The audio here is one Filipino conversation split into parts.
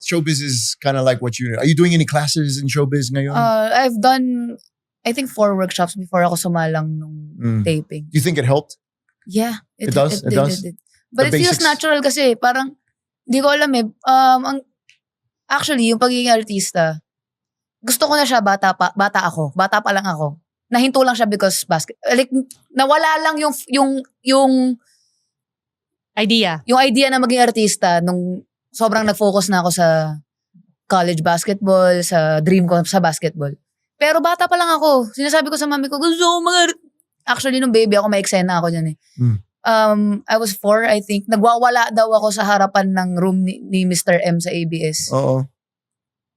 showbiz is kind of like what are you doing any classes in showbiz ngayon? I've done, I think 4 workshops before ako sumalang nung taping. Do you think it helped? Yeah. It does? It does? But it feels natural kasi parang, hindi ko alam actually, yung pagiging artista, gusto ko na siya bata pa lang ako. Nahinto lang siya because like, nawala lang yung idea. Yung idea na maging artista nung sobrang nag-focus na ako sa college basketball, sa dream ko sa basketball. Pero bata pa lang ako. Sinasabi ko sa mami ko, gusto ko actually, nung baby ako, may eksena ako dyan eh. I was 4, I think. Nagwawala daw ako sa harapan ng room ni Mr. M sa ABS. Oo.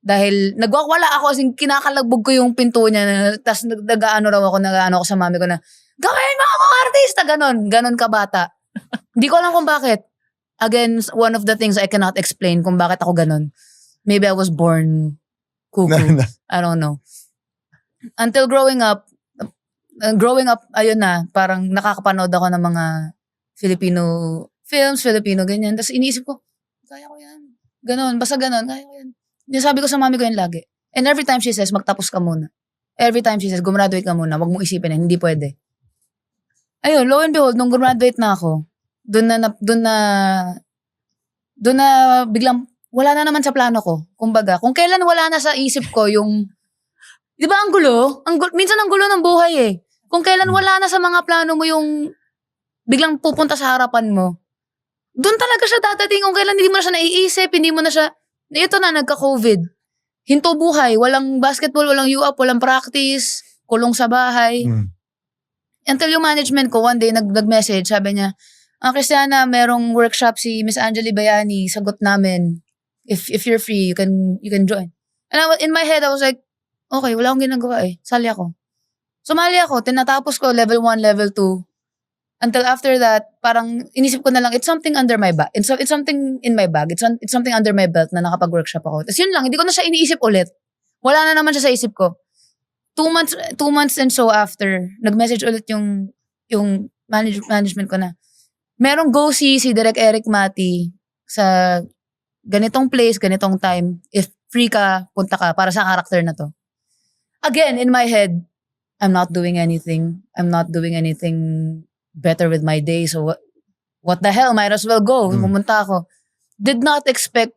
Dahil nagwawala ako, as in, kinakalagbog ko yung pinto niya. Tapos nag-ano ako sa mami ko na, gawin mo ako artista! Ganon ka bata. Hindi ko alam kung bakit. Again, one of the things I cannot explain kung bakit ako ganon. Maybe I was born cuckoo. I don't know. Until growing up, ayun na, parang nakakapanood ako ng mga Filipino films, Filipino ganyan. Tapos iniisip ko, kaya ko yan. Ganon, basta ganon, kaya ko yan. Sabi ko sa mami ko yan lagi. And every time she says, magtapos ka muna. Every time she says, gumraduate ka muna, wag mong isipin yan, hindi pwede. Ayun, lo and behold, nung gumraduate na ako, doon na biglang, wala na naman sa plano ko. Kumbaga, kung kailan wala na sa isip ko yung, di ba ang gulo? Minsan ang gulo ng buhay eh. Kung kailan wala na sa mga plano mo yung biglang pupunta sa harapan mo, doon talaga siya dadating. Kung kailan hindi mo na siya naiisip, hindi mo na siya, ito na, nagka-COVID. Hinto buhay, walang basketball, walang U-up, walang practice, kulong sa bahay. Until yung management ko, one day, nag-message, sabi niya, Christiana, merong workshop si Miss Angeli Bayani, sagot namin. If you're free, you can join. And in my head, I was like, okay, wala akong ginagawa eh. Sali ako. Sumali ako, tinatapos ko level 1, level 2. Until after that, parang inisip ko na lang, it's something under my bag. It's something in my bag. It's something under my belt na nakapag-workshop ako. Tapos yun lang, hindi ko na siya iniisip ulit. Wala na naman siya sa isip ko. 2 months and so after, nag-message ulit yung management ko na, merong go-see si Direk Eric Mati sa ganitong place, ganitong time. If free ka, punta ka para sa character na to. Again, in my head, I'm not doing anything. I'm not doing anything better with my day. So what the hell? Might as well go. Pumunta ako. Did not expect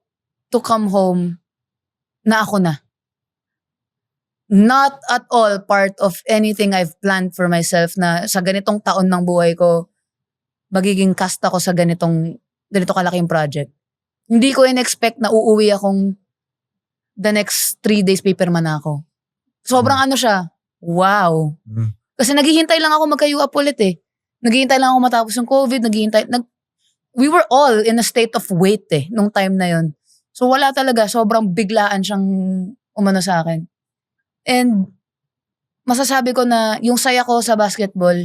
to come home na ako na. Not at all part of anything I've planned for myself na sa ganitong taon ng buhay ko, magiging cast ako sa ganito kalaking project. Hindi ko in-expect na uuwi akong the next 3 days paperman ako. Sobrang ano siya, wow. Kasi naghihintay lang ako magka-U-up ulit eh. Naghihintay lang ako matapos yung COVID, we were all in a state of wait eh, nung time na yon. So wala talaga, sobrang biglaan siyang umano sa akin. And masasabi ko na yung saya ko sa basketball,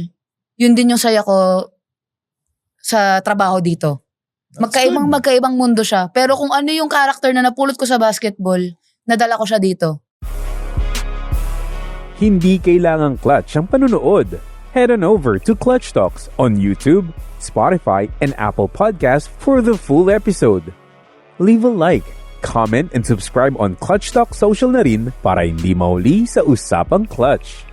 yun din yung saya ko sa trabaho dito. Magkaibang mundo siya. Pero kung ano yung character na napulot ko sa basketball, nadala ko siya dito. Hindi kailangang clutch ang panunood. Head on over to Clutch Talks on YouTube, Spotify, and Apple Podcasts for the full episode. Leave a like, comment, and subscribe on Clutch Talk social na rin para hindi mahuli sa Usapang Clutch.